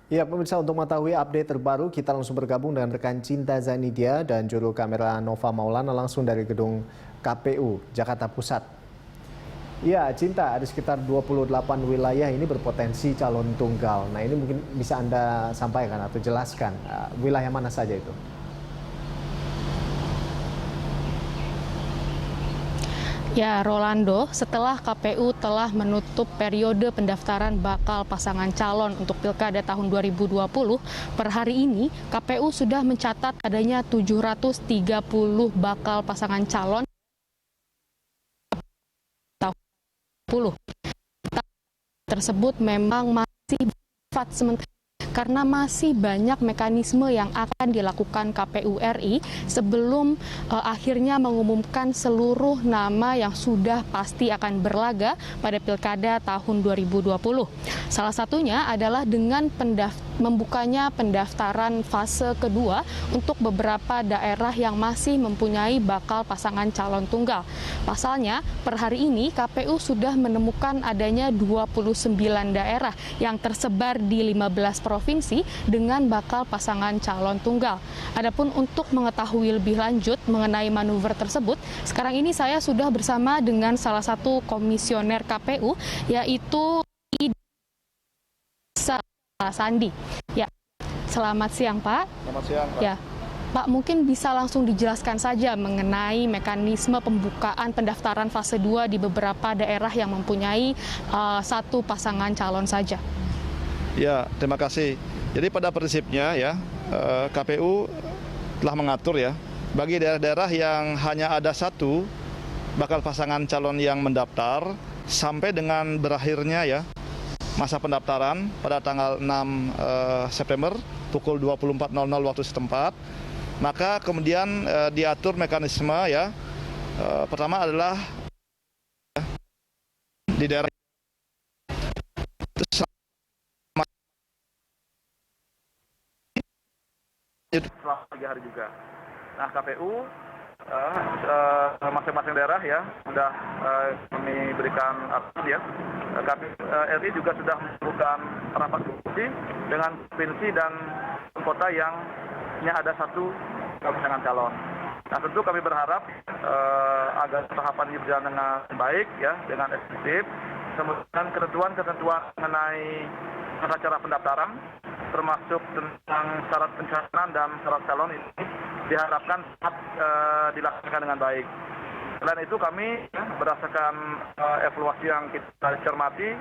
Ya, pemirsa, untuk mengetahui update terbaru, kita langsung bergabung dengan rekan Cinta Zanidia dan juru kamera Nova Maulana langsung dari gedung KPU Jakarta Pusat. Ya, Cinta, ada sekitar 28 wilayah ini berpotensi calon tunggal. Nah, ini mungkin bisa Anda sampaikan atau jelaskan wilayah mana saja itu? Ya, Rolando, setelah KPU telah menutup periode pendaftaran bakal pasangan calon untuk Pilkada tahun 2020, per hari ini KPU sudah mencatat adanya 730 bakal pasangan calon tahun 2020. Tersebut memang masih bersifat sementara karena masih banyak mekanisme yang akan dilakukan KPU RI sebelum akhirnya mengumumkan seluruh nama yang sudah pasti akan berlaga pada Pilkada tahun 2020. Salah satunya adalah dengan membukanya pendaftaran fase kedua untuk beberapa daerah yang masih mempunyai bakal pasangan calon tunggal. Pasalnya, per hari ini KPU sudah menemukan adanya 29 daerah yang tersebar di 15 provinsi dengan bakal pasangan calon tunggal. Adapun untuk mengetahui lebih lanjut mengenai manuver tersebut, sekarang ini saya sudah bersama dengan salah satu komisioner KPU, yaitu Sandi. Ya, selamat siang Pak. Selamat siang Pak. Ya, Pak, mungkin bisa langsung dijelaskan saja mengenai mekanisme pembukaan pendaftaran fase 2 di beberapa daerah yang mempunyai satu pasangan calon saja. Ya, terima kasih. Jadi pada prinsipnya ya, KPU telah mengatur ya, bagi daerah-daerah yang hanya ada satu bakal pasangan calon yang mendaftar sampai dengan berakhirnya ya masa pendaftaran pada tanggal 6 September pukul 24.00 waktu setempat, maka kemudian diatur mekanisme ya. Pertama adalah di daerah selama 3 hari juga. Nah, KPU masing-masing daerah ya sudah kami berikan update ya. KPU RI juga sudah melakukan rapat diskusi dengan provinsi dan kota yang hanya ada satu pasangan calon. Nah, tentu kami berharap agar tahapan ini berjalan dengan baik ya, dengan efektif. Kemudian ketentuan-ketentuan mengenai tata cara pendaftaran, termasuk tentang syarat pencalonan dan syarat calon ini diharapkan dilaksanakan dengan baik. Selain itu kami berdasarkan evaluasi yang kita cermati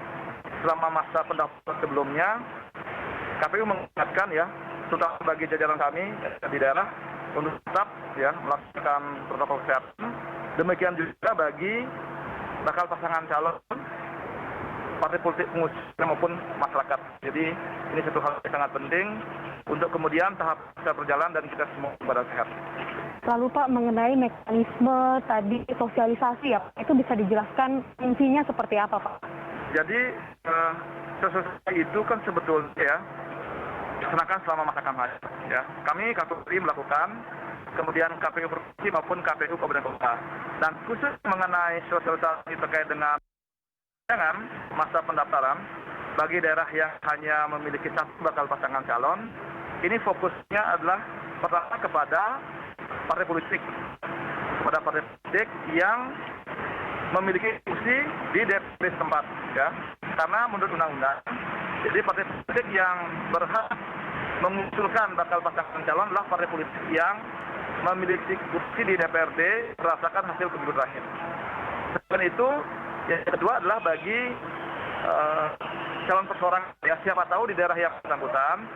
selama masa pendaftaran sebelumnya, KPU mengingatkan ya, terutama bagi jajaran kami di daerah untuk tetap ya melaksanakan protokol kesehatan. Demikian juga bagi bakal pasangan calon partai politik pengusung maupun masyarakat. Jadi ini satu hal yang sangat penting untuk kemudian tahap bisa berjalan dan kita semua pada sehat. Lalu Pak, mengenai mekanisme tadi sosialisasi ya, itu bisa dijelaskan intinya seperti apa Pak? Jadi sosialisasi itu kan sebetulnya ya dilaksanakan selama masa kampanye. Ya, kami KPU melakukan, kemudian KPU provinsi maupun KPU kabupaten kota. Dan khusus mengenai sosialisasi terkait dengan masa pendaftaran bagi daerah yang hanya memiliki satu bakal pasangan calon, ini fokusnya adalah pertama kepada partai politik yang memiliki fungsi di DPD setempat ya. Karena menurut undang-undang, jadi partai politik yang berhak mengusulkan bakal pasangan calon adalah partai politik yang memiliki kursi di DPRD berdasarkan hasil pemilu terakhir. Selain itu, yang kedua adalah bagi calon perseorangan ya, siapa tahu di daerah yang bersangkutan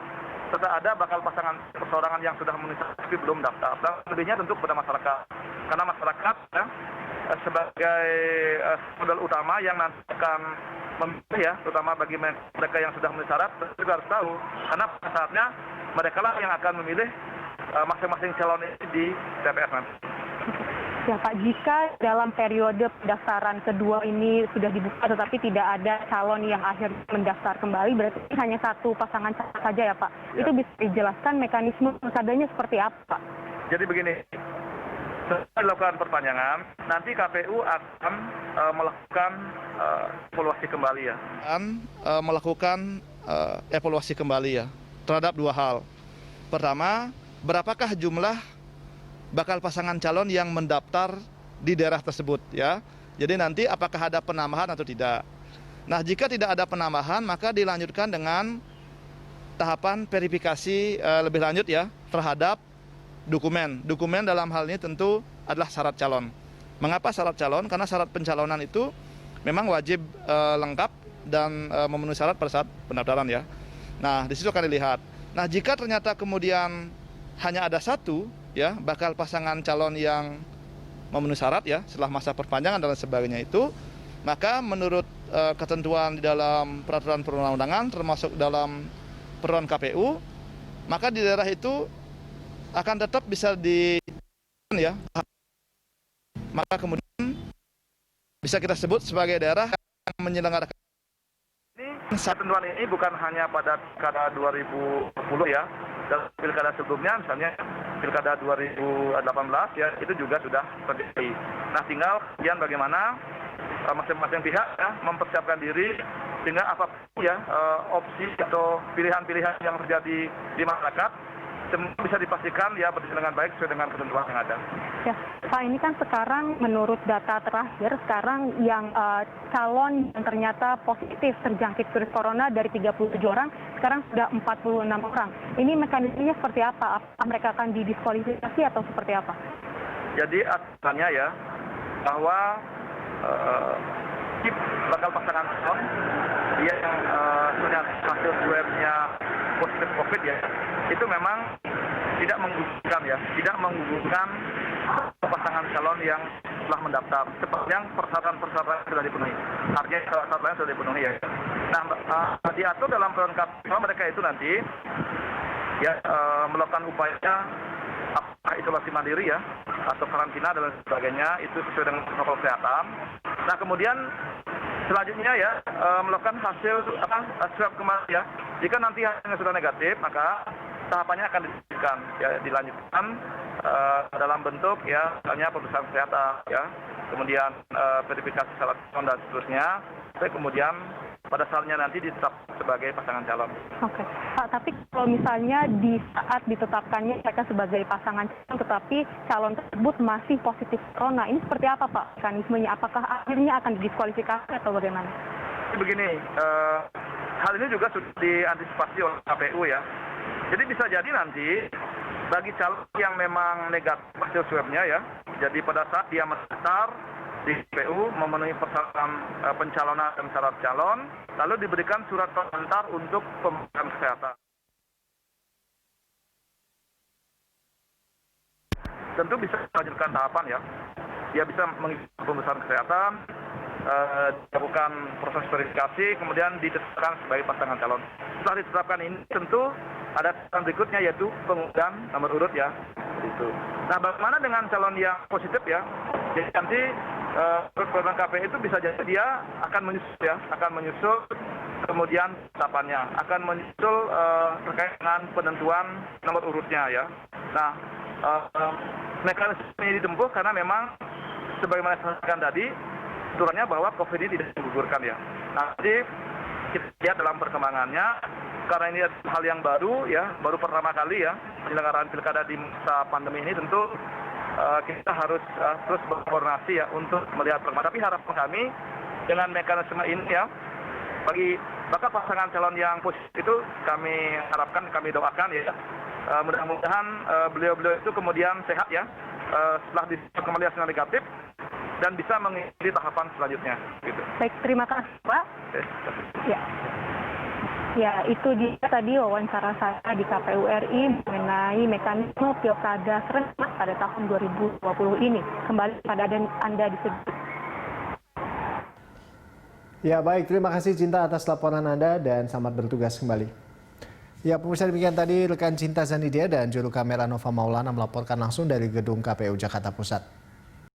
serta ada bakal pasangan perseorangan yang sudah memenuhi tapi belum daftar. Dan lebihnya tentu kepada masyarakat, karena masyarakat ya, sebagai modal utama yang nanti akan memilih ya, terutama bagi mereka yang sudah memenuhi syarat, juga harus tahu karena pada saatnya mereka lah yang akan memilih masing-masing calon ini di TPS nanti. Ya Pak, jika dalam periode pendaftaran kedua ini sudah dibuka tetapi tidak ada calon yang akhirnya mendaftar kembali, berarti hanya satu pasangan calon saja ya Pak? Ya. Itu bisa dijelaskan mekanisme pilkadanya seperti apa Pak? Jadi begini, setelah dilakukan perpanjangan, nanti KPU akan melakukan evaluasi kembali ya. Dan melakukan evaluasi kembali ya terhadap dua hal. Pertama, berapakah jumlah bakal pasangan calon yang mendaftar di daerah tersebut ya. Jadi nanti apakah ada penambahan atau tidak. Nah, jika tidak ada penambahan maka dilanjutkan dengan tahapan verifikasi lebih lanjut ya terhadap dokumen. Dokumen dalam hal ini tentu adalah syarat calon. Mengapa syarat calon? Karena syarat pencalonan itu memang wajib lengkap dan memenuhi syarat pada saat pendaftaran ya. Nah, di situ akan dilihat. Nah, jika ternyata kemudian hanya ada satu ya bakal pasangan calon yang memenuhi syarat ya setelah masa perpanjangan dan sebagainya itu, maka menurut ketentuan di dalam peraturan perundang-undangan termasuk dalam peraturan KPU, maka di daerah itu akan tetap bisa ya, maka kemudian bisa kita sebut sebagai daerah yang menyelenggarakan. Ketentuan ini bukan hanya pada pilkada 2010 ya, dan pilkada sebelumnya misalnya pilkada 2018 ya itu juga sudah terjadi. Nah, tinggal kemudian bagaimana masing-masing pihak ya mempersiapkan diri sehingga apapun ya opsi atau pilihan-pilihan yang terjadi di masyarakat semua bisa dipastikan ya berjalan dengan baik sesuai dengan ketentuan yang ada. Ya, Pak, ini kan sekarang menurut data terakhir sekarang yang calon yang ternyata positif terjangkit virus corona dari 37 orang sekarang sudah 46 orang. Ini mekanismenya seperti apa? Apakah mereka akan didiskualifikasi atau seperti apa? Jadi aturannya ya bahwa bakal pasangan calon yang ternyata hasil swabnya positif COVID ya itu memang tidak menggugurkan pasangan calon yang telah mendaftar sepanjang persyaratan sudah dipenuhi. Artinya syarat-syaratnya sudah dipenuhi ya. Nah, diatur dalam peraturan KPU mereka itu nanti ya melakukan upaya apakah isolasi mandiri ya atau karantina dan sebagainya itu sesuai dengan protokol kesehatan. Nah, kemudian selanjutnya ya melakukan hasil swab kembali ya. Jika nanti hasilnya sudah negatif maka tahapannya akan dilanjutkan dalam bentuk ya misalnya pemeriksaan kesehatan ya, kemudian verifikasi syarat calon dan seterusnya, kemudian pada saatnya nanti ditetapkan sebagai pasangan calon. Oke, Pak, tapi kalau misalnya di saat ditetapkannya mereka sebagai pasangan calon tetapi calon tersebut masih positif corona, ini seperti apa Pak mekanismenya? Apakah akhirnya akan didiskualifikasi atau bagaimana? Begini, hal ini juga sudah diantisipasi oleh KPU ya. Jadi bisa jadi nanti bagi calon yang memang negatif hasil swabnya ya, jadi pada saat dia mendaftar di KPU memenuhi persyaratan pencalonan dan syarat calon, lalu diberikan surat pengantar untuk pemeriksaan kesehatan. Tentu bisa melanjutkan tahapan ya. Dia bisa mengikuti pemeriksaan kesehatan, dilakukan proses verifikasi, kemudian ditetapkan sebagai pasangan calon. Setelah ditetapkan ini tentu ada tahapan berikutnya yaitu pengundian nomor urut ya. Itu. Nah, bagaimana dengan calon yang positif ya? Jadi nanti peraturan KPU itu bisa jadi dia akan menyusul kemudian tahapannya, akan menyusul terkait dengan penentuan nomor urutnya ya. Nah, mekanisme ini ditempuh karena memang sebagaimana saya sampaikan tadi, aturannya bahwa COVID ini tidak digugurkan ya. Nah, jadi kita lihat dalam perkembangannya, karena ini hal yang baru ya, baru pertama kali ya penyelenggaraan pilkada di masa pandemi ini, tentu kita harus terus berkoordinasi ya untuk melihat perkembangan. Tapi harapan kami dengan mekanisme ini ya, bagi bakal pasangan calon yang positif itu kami harapkan, kami doakan ya, mudah-mudahan beliau-beliau itu kemudian sehat ya setelah kembali hasilnya negatif dan bisa mengikuti tahapan selanjutnya. Gitu. Baik, terima kasih Pak. Ya, itu dia tadi wawancara saya di KPU RI mengenai mekanisme pilkada serentak pada tahun 2020 ini. Kembali pada Anda di sini. Ya baik, terima kasih Cinta atas laporan Anda dan selamat bertugas kembali. Ya pemirsa, demikian tadi rekan Cinta Zanidia dan juru kamera Nova Maulana melaporkan langsung dari gedung KPU Jakarta Pusat.